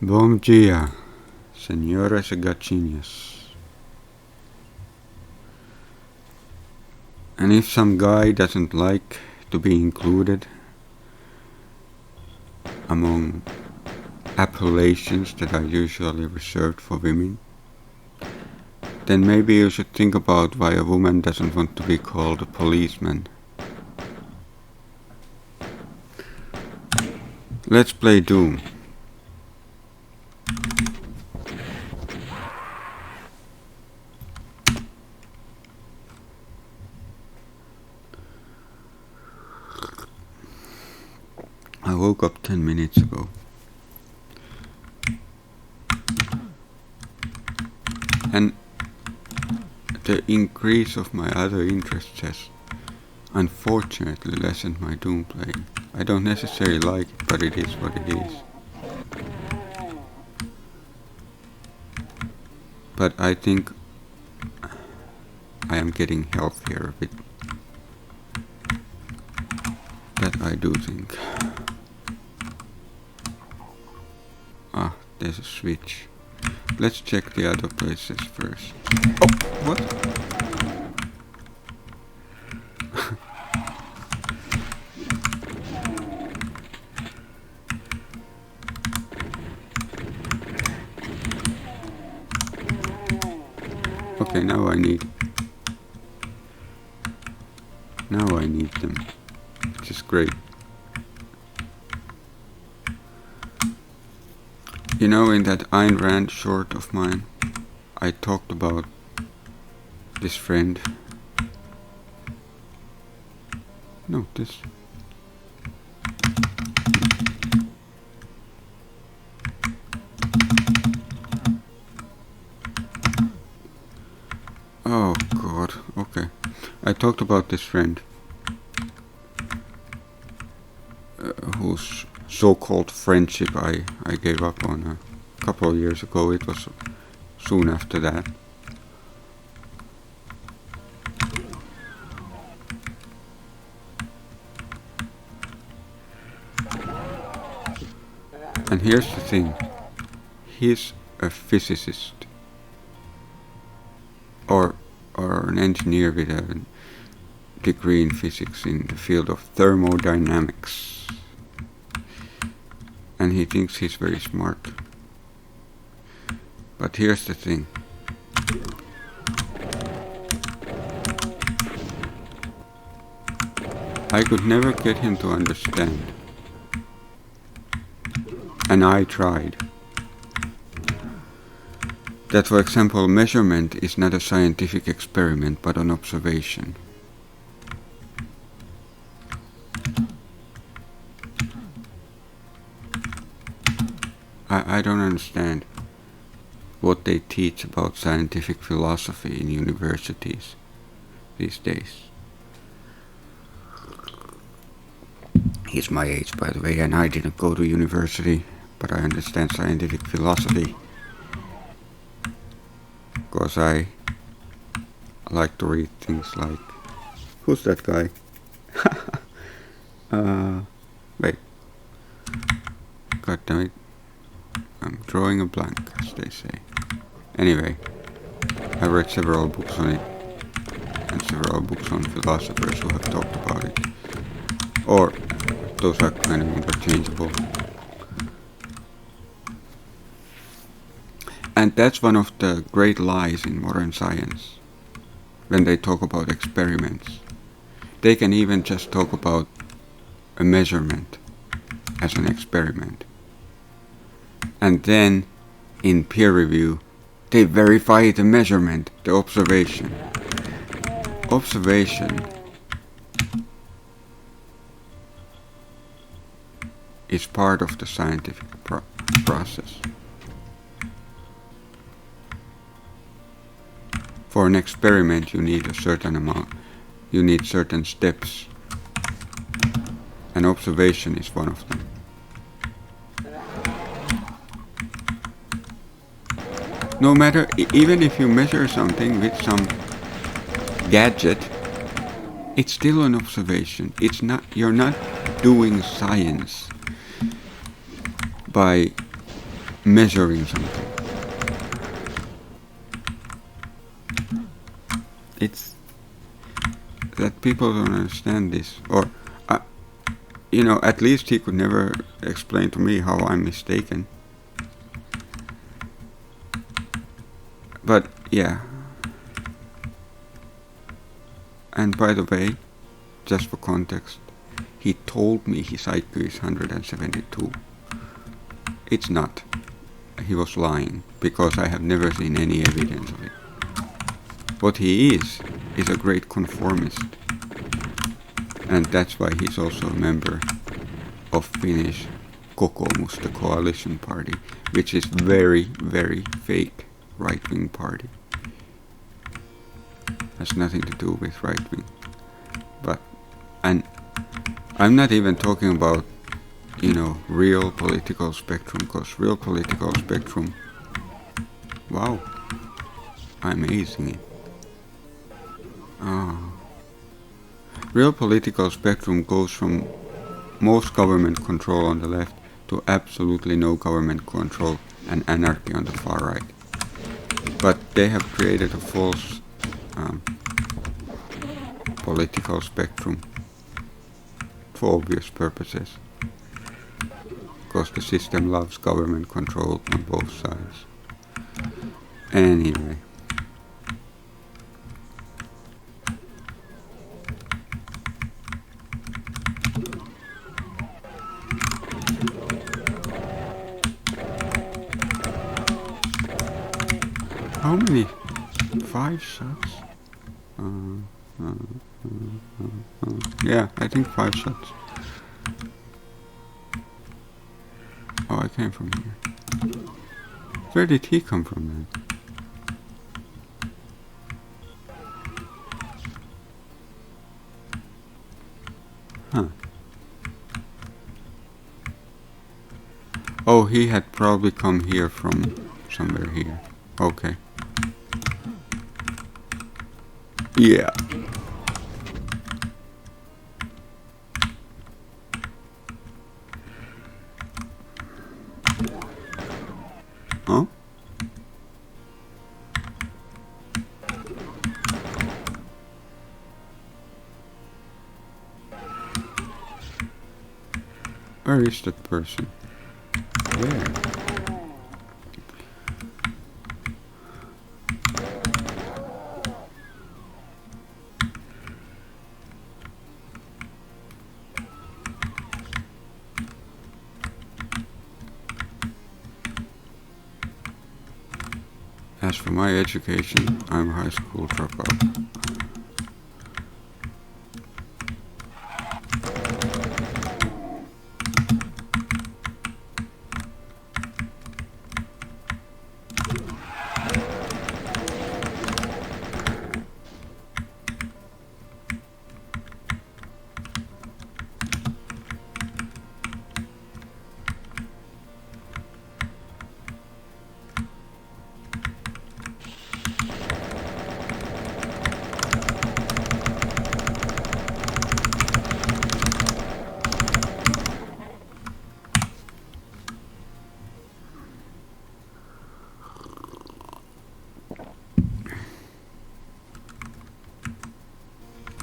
Bom dia, senhoras e gatinhas. And if some guy doesn't like to be included among appellations that are usually reserved for women, then maybe you should think about why a woman doesn't want to be called a policeman. Let's play Doom. I woke up 10 minutes ago. And the increase of my other interests has unfortunately lessened my Doom playing. I don't necessarily like it, but it is what it is. But I think I am getting healthier a bit. That I do think. Ah, there's a switch. Let's check the other places first. Oh, what? Okay, now I need them, which is great. You know, in that Ayn Rand short of mine, I talked about this friend. No, this. Oh God, okay. I talked about this friend whose so-called friendship I gave up on a couple of years ago. It was soon after that. And here's the thing. He's a physicist. Or an engineer with a degree in physics in the field of thermodynamics. And he thinks he's very smart. But here's the thing. I could never get him to understand. And I tried. That, for example, measurement is not a scientific experiment but an observation. I don't understand what they teach about scientific philosophy in universities these days. He's my age, by the way, and I didn't go to university, but I understand scientific philosophy. Because I like to read things like... Who's that guy? Wait. God damn it. I'm drawing a blank, as they say. Anyway, I read several books on it, and several books on philosophers who have talked about it. Or, those are kind of interchangeable. And that's one of the great lies in modern science. When they talk about experiments, they can even just talk about a measurement as an experiment. And then, in peer review, they verify the measurement, the observation. Observation is part of the scientific process. For an experiment, you need a certain amount, you need certain steps. And observation is one of them. No matter, even if you measure something with some gadget, it's still an observation. It's not, you're not doing science by measuring something. It's that people don't understand this, or at least he could never explain to me how I'm mistaken. But yeah. And by the way, just for context, he told me his IQ is 172. It's not. He was lying, because I have never seen any evidence of it. What he is a great conformist. And that's why he's also a member of Finnish Kokoomus, the coalition party, which is very, very fake right-wing party. Has nothing to do with right-wing. And I'm not even talking about, real political spectrum, because real political spectrum, wow, I'm acing it. Real political spectrum goes from most government control on the left to absolutely no government control and anarchy on the far right. But they have created a false political spectrum for obvious purposes, because the system loves government control on both sides. Anyway. How many? 5 shots? Yeah, I think 5 shots. Oh, I came from here. Where did he come from then? Huh. Oh, he had probably come here from somewhere here. Okay. Yeah. Huh? Where is that person? Where? As for my education, I'm a high school dropout.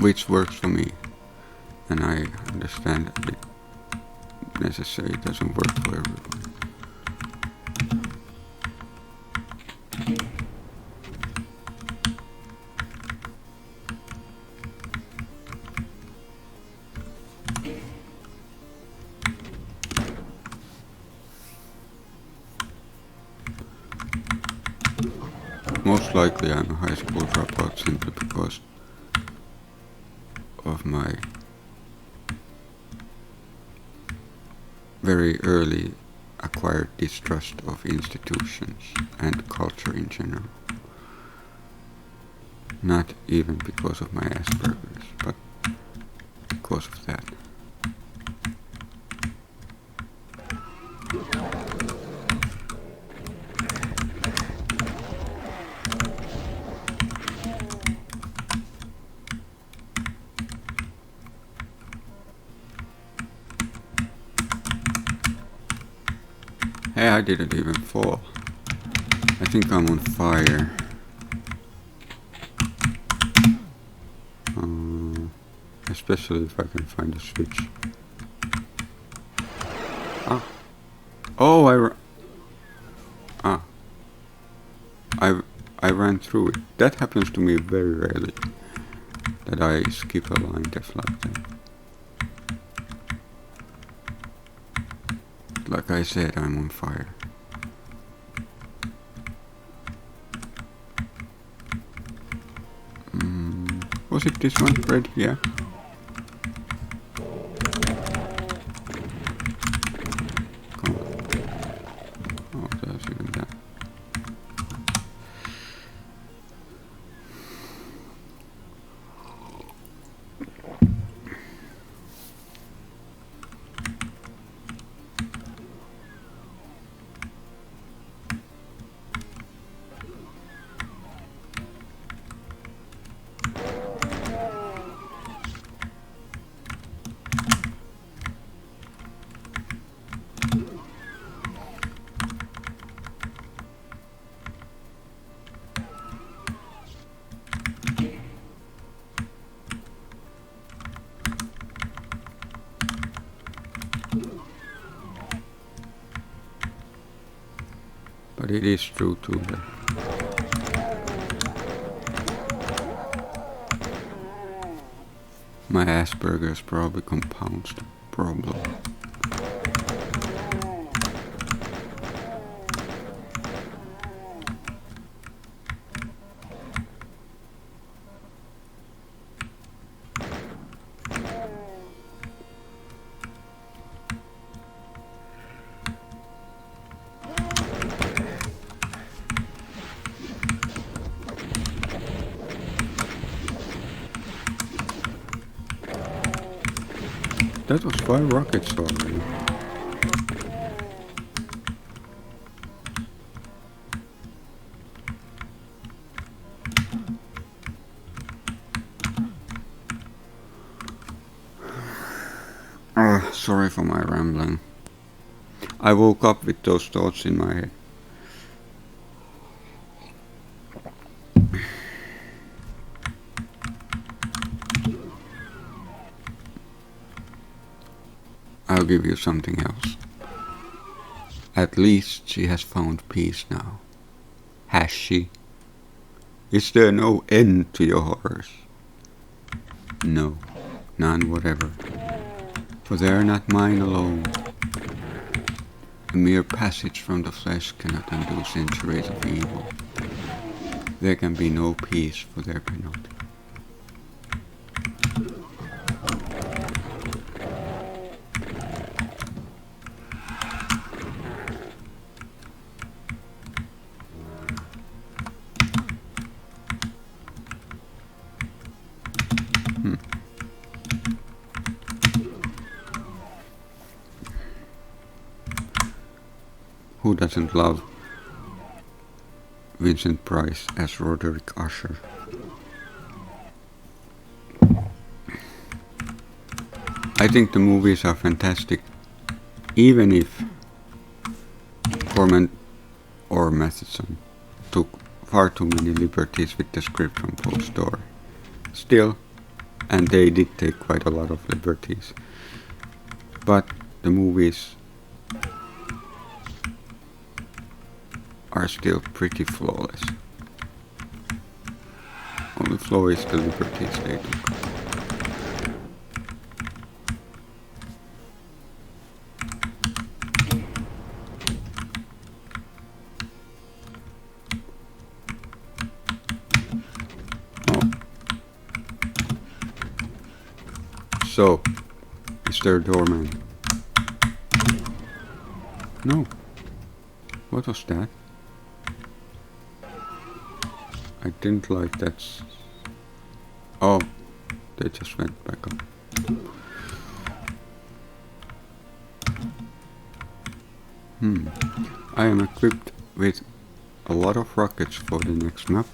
Which works for me, and I understand that it necessarily doesn't work for everyone. Most likely I'm a high school dropout simply because of my very early acquired distrust of institutions and culture in general. Not even because of my Asperger's, but because of that. Hey, I didn't even fall. I think I'm on fire. Especially if I can find a switch. Ah. Oh, I ran through it. That happens to me very rarely. That I skip a line just like that. Like I said, I'm on fire. Was it this one, Red? Yeah. Come on. Oh, there's even that. But it is true too that my Asperger's probably compounds the problem. That was 5 rockets already. Sorry for my rambling. I woke up with those thoughts in my head. I'll give you something else. At least she has found peace now. Has she? Is there no end to your horrors? No, none whatever. For they are not mine alone. A mere passage from the flesh cannot undo centuries of evil. There can be no peace, for there cannot. Who doesn't love Vincent Price as Roderick Usher? I think the movies are fantastic, even if Corman or Matheson took far too many liberties with the script from Poe's story. Still, and they did take quite a lot of liberties, but the movies are still pretty flawless. Only flaw is the liberties they took. Oh. So, is there a doorman? No. What was that? I didn't like that. Oh, they just went back up. I am equipped with a lot of rockets for the next map.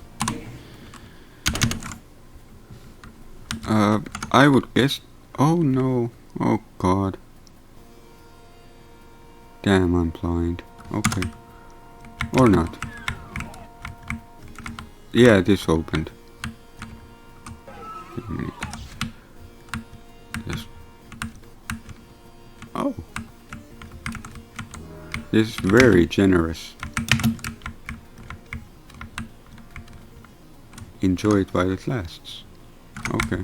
I would guess. Oh no. Oh god. Damn, I'm blind. Okay. Or not. Yeah, this opened. Wait a minute. Just... Oh. This is very generous. Enjoy it while it lasts. Okay.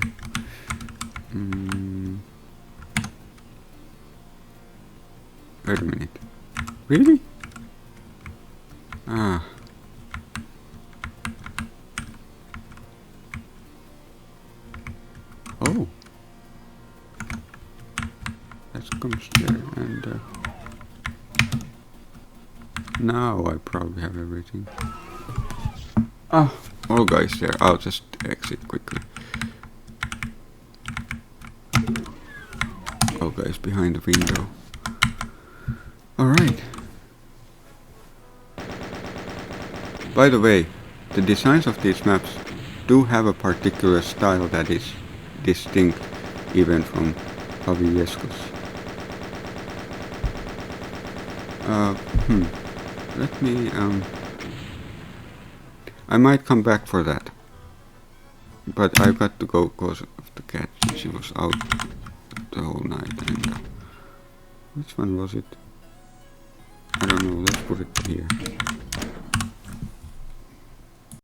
Wait a minute. Really? Ah. Oh. That comes there and now I probably have everything. Ah, all guys there. I'll just exit quickly. All guys behind the window. Alright. By the way, the designs of these maps do have a particular style that is distinct even from Paviescos. Let me, I might come back for that. But I've got to go because of the cat. She was out the whole night. And which one was it? I don't know. Let's put it here.